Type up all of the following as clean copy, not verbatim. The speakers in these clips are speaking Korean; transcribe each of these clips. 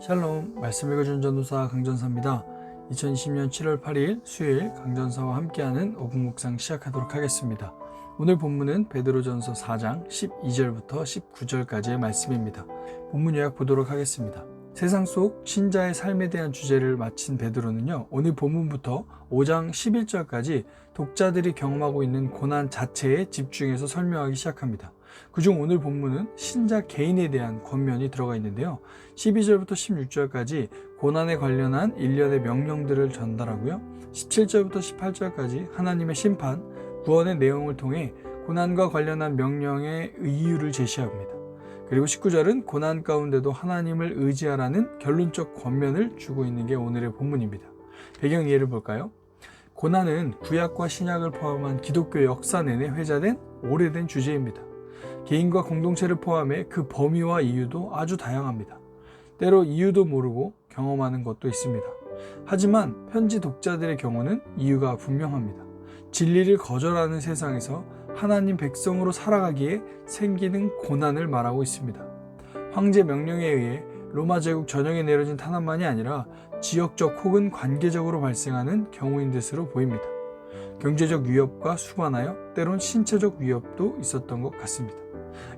샬롬, 말씀 읽어주는 전도사 강전사입니다. 2020년 7월 8일 수요일 강전사와 함께하는 5분 묵상 시작하도록 하겠습니다. 오늘 본문은 베드로전서 4장 12절부터 19절까지의 말씀입니다. 본문 요약 보도록 하겠습니다. 세상 속 신자의 삶에 대한 주제를 마친 베드로는요, 오늘 본문부터 5장 11절까지 독자들이 경험하고 있는 고난 자체에 집중해서 설명하기 시작합니다. 그중 오늘 본문은 신자 개인에 대한 권면이 들어가 있는데요. 12절부터 16절까지 고난에 관련한 일련의 명령들을 전달하고요. 17절부터 18절까지 하나님의 심판, 구원의 내용을 통해 고난과 관련한 명령의 이유를 제시합니다. 그리고 19절은 고난 가운데도 하나님을 의지하라는 결론적 권면을 주고 있는 게 오늘의 본문입니다. 배경 이해를 볼까요? 고난은 구약과 신약을 포함한 기독교 역사 내내 회자된 오래된 주제입니다. 개인과 공동체를 포함해 그 범위와 이유도 아주 다양합니다. 때로 이유도 모르고 경험하는 것도 있습니다. 하지만 편지 독자들의 경우는 이유가 분명합니다. 진리를 거절하는 세상에서 하나님 백성으로 살아가기에 생기는 고난을 말하고 있습니다. 황제 명령에 의해 로마 제국 전역에 내려진 탄압만이 아니라 지역적 혹은 관계적으로 발생하는 경우인 것으로 보입니다. 경제적 위협과 수반하여 때론 신체적 위협도 있었던 것 같습니다.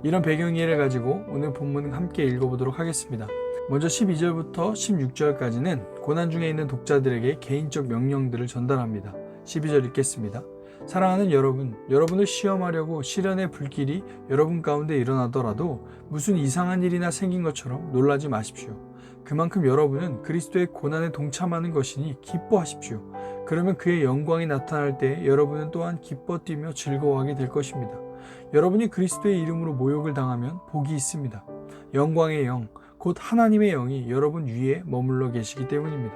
이런 배경 이해를 가지고 오늘 본문을 함께 읽어보도록 하겠습니다. 먼저 12절부터 16절까지는 고난 중에 있는 독자들에게 개인적 명령들을 전달합니다. 12절 읽겠습니다. 사랑하는 여러분, 여러분을 시험하려고 시련의 불길이 여러분 가운데 일어나더라도 무슨 이상한 일이나 생긴 것처럼 놀라지 마십시오. 그만큼 여러분은 그리스도의 고난에 동참하는 것이니 기뻐하십시오. 그러면 그의 영광이 나타날 때 여러분은 또한 기뻐 뛰며 즐거워하게 될 것입니다. 여러분이 그리스도의 이름으로 모욕을 당하면 복이 있습니다. 영광의 영, 곧 하나님의 영이 여러분 위에 머물러 계시기 때문입니다.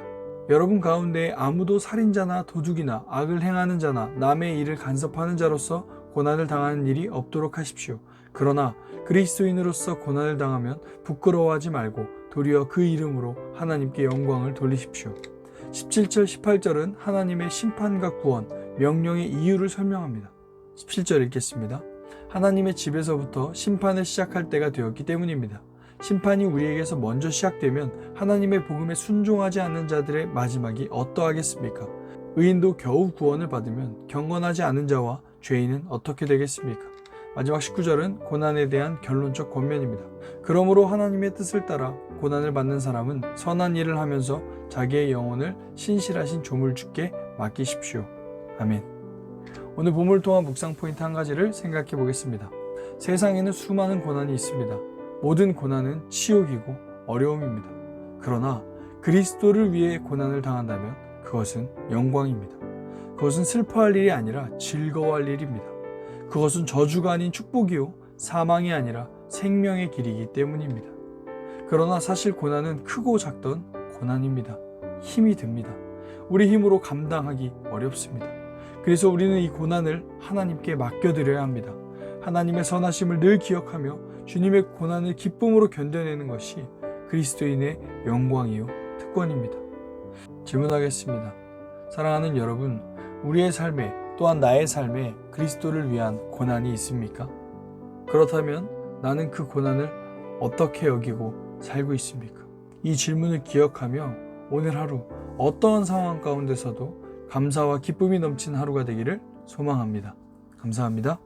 여러분 가운데 아무도 살인자나 도둑이나 악을 행하는 자나 남의 일을 간섭하는 자로서 고난을 당하는 일이 없도록 하십시오. 그러나 그리스도인으로서 고난을 당하면 부끄러워하지 말고 도리어 그 이름으로 하나님께 영광을 돌리십시오. 17절, 18절은 하나님의 심판과 구원, 명령의 이유를 설명합니다. 17절 읽겠습니다. 하나님의 집에서부터 심판을 시작할 때가 되었기 때문입니다. 심판이 우리에게서 먼저 시작되면 하나님의 복음에 순종하지 않는 자들의 마지막이 어떠하겠습니까? 의인도 겨우 구원을 받으면 경건하지 않은 자와 죄인은 어떻게 되겠습니까? 마지막 19절은 고난에 대한 결론적 권면입니다. 그러므로 하나님의 뜻을 따라 고난을 받는 사람은 선한 일을 하면서 자기의 영혼을 신실하신 조물주께 맡기십시오. 아멘. 오늘 본문을 통한 묵상 포인트 한 가지를 생각해 보겠습니다. 세상에는 수많은 고난이 있습니다. 모든 고난은 치욕이고 어려움입니다. 그러나 그리스도를 위해 고난을 당한다면 그것은 영광입니다. 그것은 슬퍼할 일이 아니라 즐거워할 일입니다. 그것은 저주가 아닌 축복이요 사망이 아니라 생명의 길이기 때문입니다. 그러나 사실 고난은 크고 작던 고난입니다. 힘이 듭니다. 우리 힘으로 감당하기 어렵습니다. 그래서 우리는 이 고난을 하나님께 맡겨드려야 합니다. 하나님의 선하심을 늘 기억하며 주님의 고난을 기쁨으로 견뎌내는 것이 그리스도인의 영광이요 특권입니다. 질문하겠습니다. 사랑하는 여러분, 우리의 삶에 또한 나의 삶에 그리스도를 위한 고난이 있습니까? 그렇다면 나는 그 고난을 어떻게 여기고 살고 있습니까? 이 질문을 기억하며 오늘 하루 어떠한 상황 가운데서도 감사와 기쁨이 넘치는 하루가 되기를 소망합니다. 감사합니다.